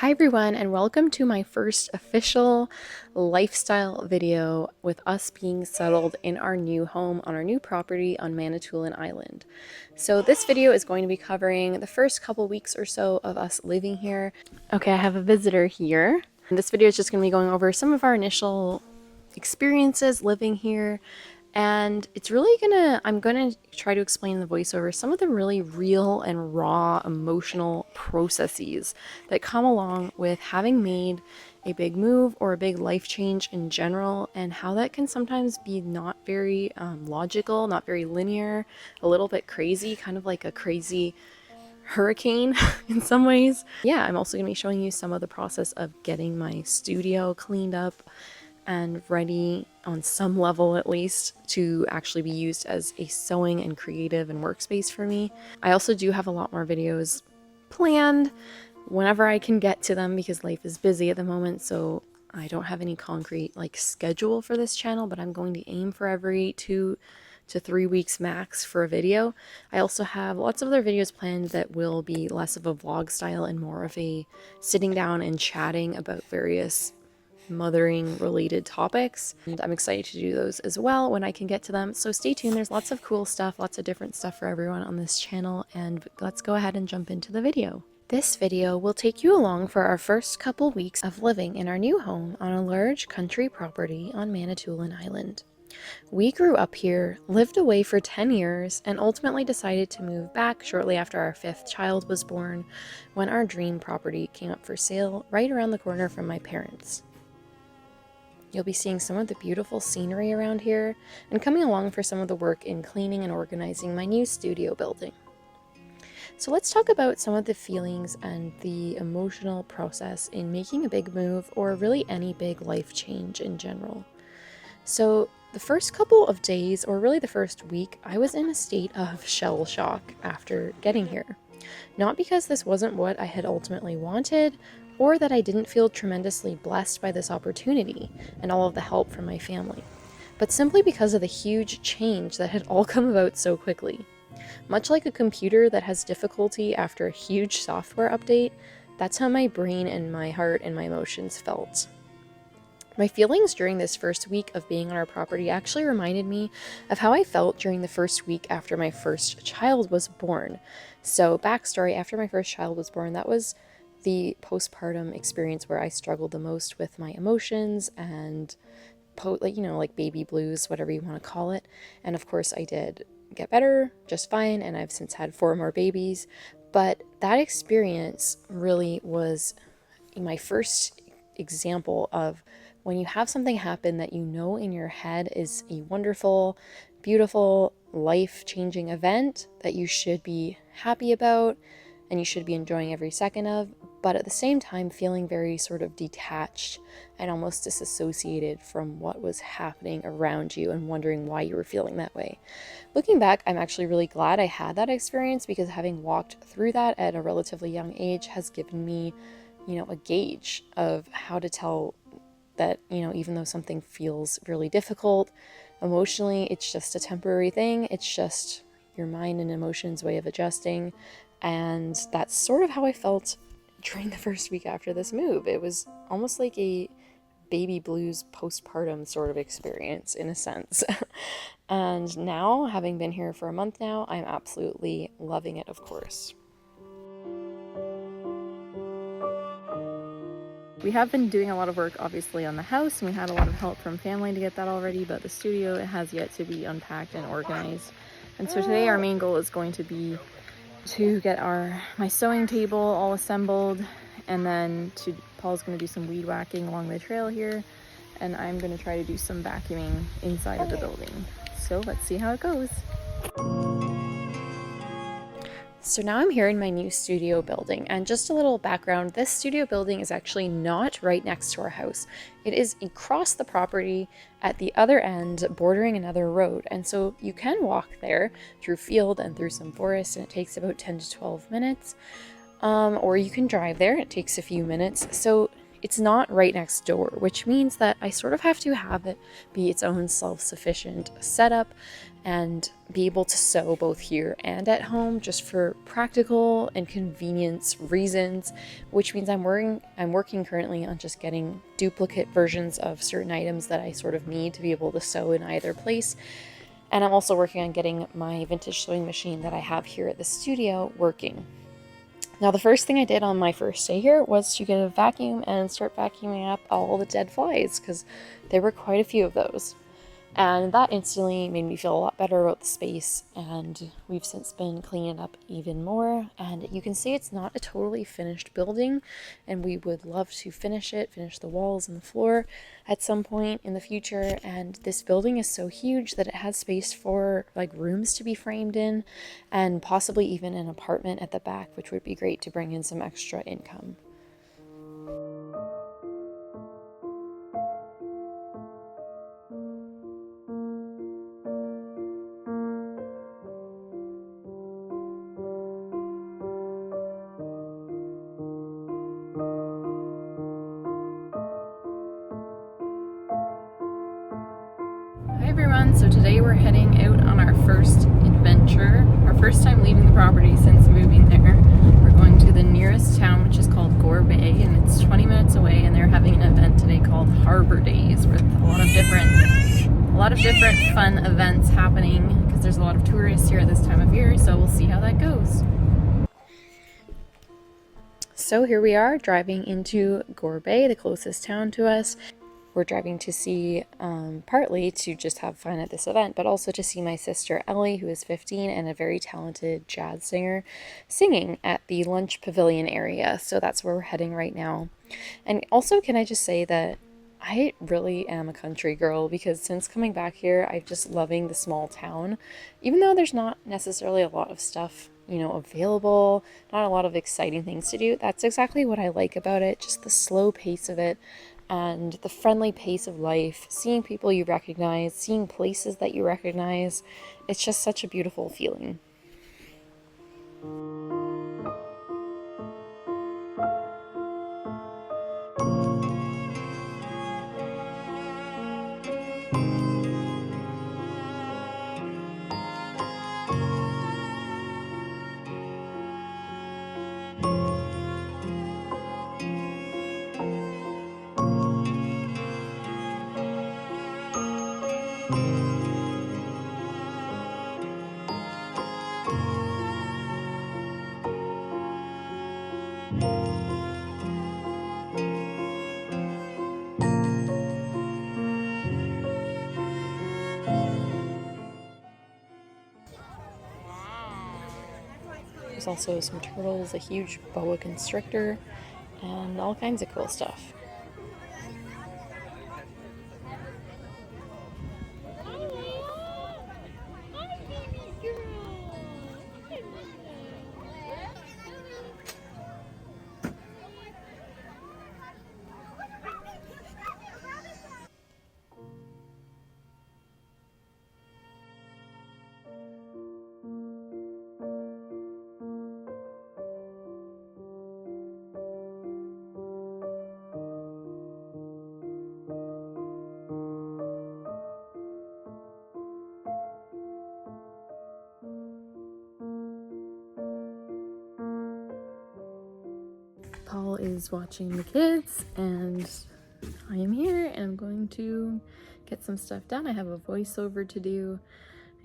Hi everyone, and welcome to my first official lifestyle video with us being settled in our new home on our new property on Manitoulin Island. So this video is going to be covering the first couple weeks or so of us living here. Okay, I have a visitor here. This video is just going to be going over some of our initial experiences living here, and it's really I'm gonna try to explain in the voiceover some of the really real and raw emotional processes that come along with having made a big move or a big life change in general, and how that can sometimes be not very logical, not very linear, a little bit crazy, kind of like a crazy hurricane in some ways. Yeah, I'm also gonna be showing you some of the process of getting my studio cleaned up and ready on some level at least to actually be used as a sewing and creative and workspace for me. I also do have a lot more videos planned whenever I can get to them because life is busy at the moment, so I don't have any concrete schedule for this channel, but I'm going to aim for every 2 to 3 weeks max for a video. I also have lots of other videos planned that will be less of a vlog style and more of a sitting down and chatting about various mothering related topics, and I'm excited to do those as well when I can get to them. So stay tuned, there's lots of cool stuff, lots of different stuff for everyone on this channel, and let's go ahead and jump into the video. This video will take you along for our first couple weeks of living in our new home on a large country property on Manitoulin Island. We grew up here, lived away for 10 years, and ultimately decided to move back shortly after our 5th child was born, when our dream property came up for sale right around the corner from my parents. You'll be seeing some of the beautiful scenery around here and coming along for some of the work in cleaning and organizing my new studio building. So let's talk about some of the feelings and the emotional process in making a big move, or really any big life change in general. So the first couple of days, or really the first week, I was in a state of shell shock after getting here. Not because this wasn't what I had ultimately wanted, or that I didn't feel tremendously blessed by this opportunity and all of the help from my family, but simply because of the huge change that had all come about so quickly. Much like a computer that has difficulty after a huge software update, that's how my brain and my heart and my emotions felt. My feelings during this first week of being on our property actually reminded me of how I felt during the first week after my first child was born. So, backstory, after my first child was born, that was the postpartum experience where I struggled the most with my emotions and like baby blues, whatever you want to call it. And of course I did get better just fine, and I've since had 4 more babies. But that experience really was my first example of when you have something happen that you know in your head is a wonderful, beautiful, life-changing event that you should be happy about and you should be enjoying every second of, but at the same time feeling very sort of detached and almost disassociated from what was happening around you and wondering why you were feeling that way. Looking back, I'm actually really glad I had that experience, because having walked through that at a relatively young age has given me, a gauge of how to tell that, even though something feels really difficult emotionally, it's just a temporary thing. It's just your mind and emotions way of adjusting. And that's sort of how I felt during the first week after this move. It was almost like a baby blues postpartum sort of experience in a sense. And now, having been here for a month now, I'm absolutely loving it, of course. We have been doing a lot of work obviously on the house, and we had a lot of help from family to get that all ready, but the studio has yet to be unpacked and organized. And so today our main goal is going to be to get my sewing table all assembled, and then Paul's going to do some weed whacking along the trail here, and I'm going to try to do some vacuuming inside of the building. So let's see how it goes. So now I'm here in my new studio building, and just a little background, this studio building is actually not right next to our house. It is across the property at the other end, bordering another road, and so you can walk there through field and through some forest, and it takes about 10 to 12 minutes, or you can drive there, it takes a few minutes. So it's not right next door, which means that I sort of have to have it be its own self-sufficient setup and be able to sew both here and at home just for practical and convenience reasons, which means I'm working currently on just getting duplicate versions of certain items that I sort of need to be able to sew in either place. And I'm also working on getting my vintage sewing machine that I have here at the studio working. Now, the first thing I did on my first day here was to get a vacuum and start vacuuming up all the dead flies, because there were quite a few of those. And that instantly made me feel a lot better about the space, and we've since been cleaning up even more. And you can see it's not a totally finished building, and we would love to finish the walls and the floor at some point in the future. And this building is so huge that it has space for like rooms to be framed in, and possibly even an apartment at the back, which would be great to bring in some extra income. Hi everyone, so today we're heading out on our first adventure, our first time leaving the property since moving there. We're going to the nearest town, which is called Gore Bay, and it's 20 minutes away, and they're having an event today called Harbor Days with a lot of different fun events happening, because there's a lot of tourists here at this time of year, so we'll see how that goes. So here we are driving into Gore Bay, the closest town to us. We're driving to see, partly to just have fun at this event, but also to see my sister Ellie, who is 15 and a very talented jazz singer, singing at the lunch pavilion area. So that's where we're heading right now. And also, can I just say that I really am a country girl, because since coming back here, I'm just loving the small town. Even though there's not necessarily a lot of stuff, available, not a lot of exciting things to do, that's exactly what I like about it, just the slow pace of it. And the friendly pace of life, seeing people you recognize, seeing places that you recognize, it's just such a beautiful feeling. There's also some turtles, a huge boa constrictor, and all kinds of cool stuff. Paul is watching the kids, and I am here, and I'm going to get some stuff done. I have a voiceover to do,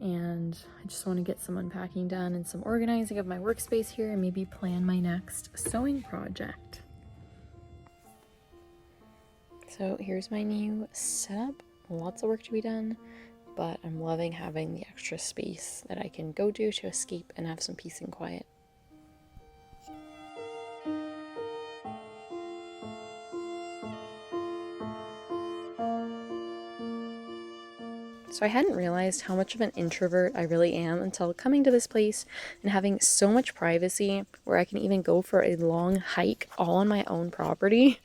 and I just want to get some unpacking done and some organizing of my workspace here, and maybe plan my next sewing project. So here's my new setup. Lots of work to be done, but I'm loving having the extra space that I can go to escape and have some peace and quiet. So I hadn't realized how much of an introvert I really am until coming to this place and having so much privacy, where I can even go for a long hike all on my own property,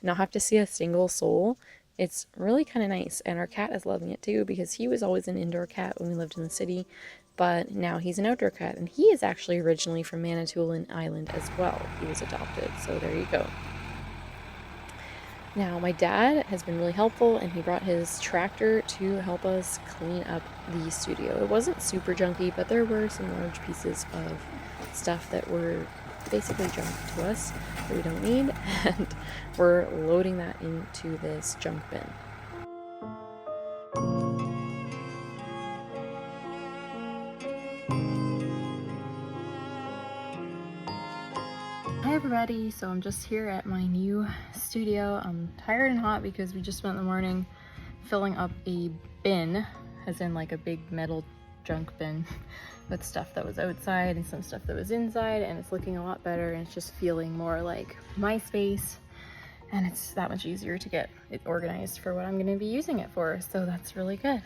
not have to see a single soul. It's really kind of nice, and our cat is loving it too, because he was always an indoor cat when we lived in the city, but now he's an outdoor cat, and he is actually originally from Manitoulin Island as well. He was adopted, so there you go. Now, my dad has been really helpful, and he brought his tractor to help us clean up the studio. It wasn't super junky, but there were some large pieces of stuff that were basically junk to us that we don't need, and we're loading that into this junk bin. Hi everybody, so I'm just here at my new studio. I'm tired and hot because we just spent the morning filling up a bin, as in like a big metal junk bin with stuff that was outside and some stuff that was inside, and it's looking a lot better and it's just feeling more like my space, and it's that much easier to get it organized for what I'm going to be using it for, so that's really good.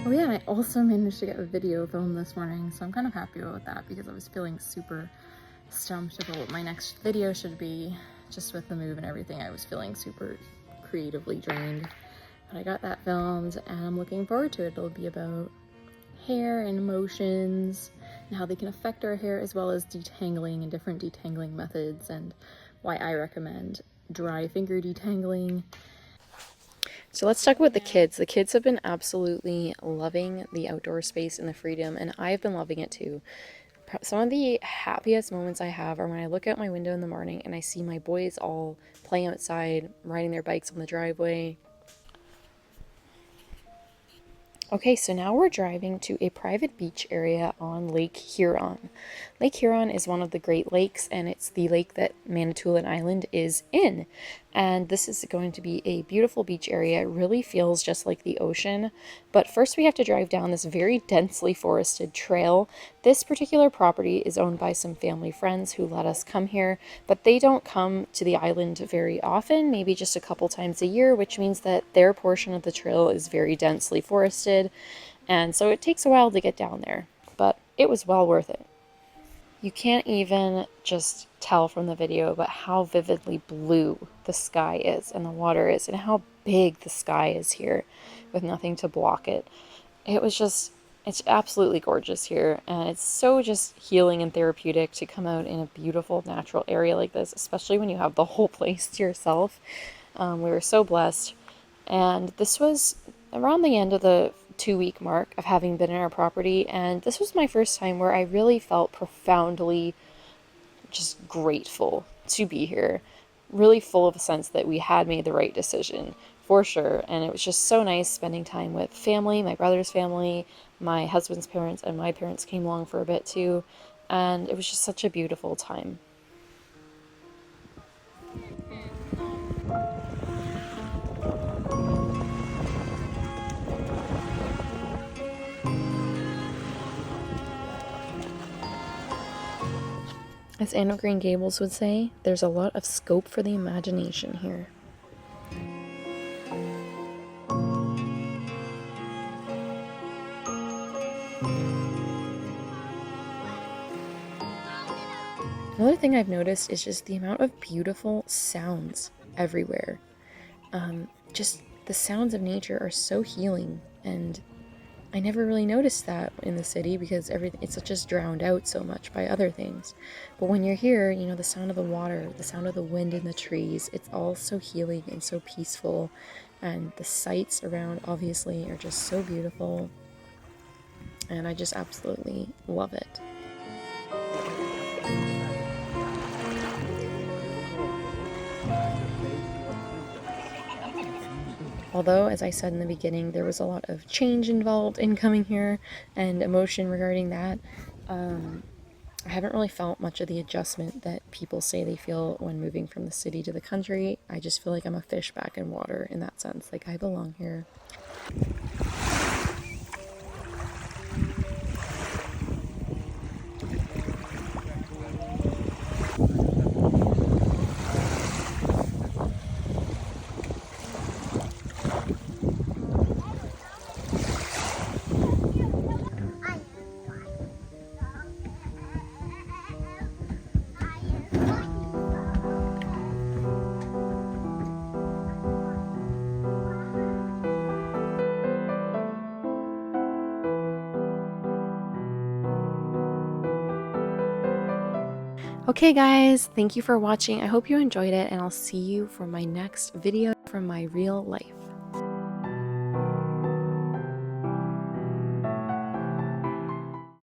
Oh yeah, I also managed to get a video filmed this morning, so I'm kind of happy about that because I was feeling super stumped about what my next video should be. Just with the move and everything, I was feeling super creatively drained. But I got that filmed and I'm looking forward to it. It'll be about hair and emotions and how they can affect our hair, as well as detangling and different detangling methods, and why I recommend dry finger detangling. So let's talk about the kids. The kids have been absolutely loving the outdoor space and the freedom, and I've been loving it too. Some of the happiest moments I have are when I look out my window in the morning and I see my boys all playing outside, riding their bikes on the driveway. Okay, so now we're driving to a private beach area on Lake Huron. Lake Huron is one of the Great Lakes, and it's the lake that Manitoulin Island is in. And this is going to be a beautiful beach area. It really feels just like the ocean. But first we have to drive down this very densely forested trail. This particular property is owned by some family friends who let us come here, but they don't come to the island very often, maybe just a couple times a year, which means that their portion of the trail is very densely forested. And so it takes a while to get down there, but it was well worth it. You can't even just tell from the video but how vividly blue the sky is and the water is, and how big the sky is here with nothing to block it. It's absolutely gorgeous here, and it's so just healing and therapeutic to come out in a beautiful natural area like this, especially when you have the whole place to yourself. We were so blessed, and this was around the end of the 2-week mark of having been in our property, and this was my first time where I really felt profoundly just grateful to be here, really full of a sense that we had made the right decision for sure. And it was just so nice spending time with family, my brother's family, my husband's parents, and my parents came along for a bit too, and it was just such a beautiful time. As Anne of Green Gables would say, there's a lot of scope for the imagination here. Another thing I've noticed is just the amount of beautiful sounds everywhere. Just the sounds of nature are so healing, and I never really noticed that in the city because it's just drowned out so much by other things. But when you're here, you know, the sound of the water, the sound of the wind in the trees, it's all so healing and so peaceful. And the sights around, obviously, are just so beautiful. And I just absolutely love it. Although, as I said in the beginning, there was a lot of change involved in coming here and emotion regarding that, I haven't really felt much of the adjustment that people say they feel when moving from the city to the country. I just feel like I'm a fish back in water in that sense. Like, I belong here. Okay guys, thank you for watching. I hope you enjoyed it, and I'll see you for my next video from my real life.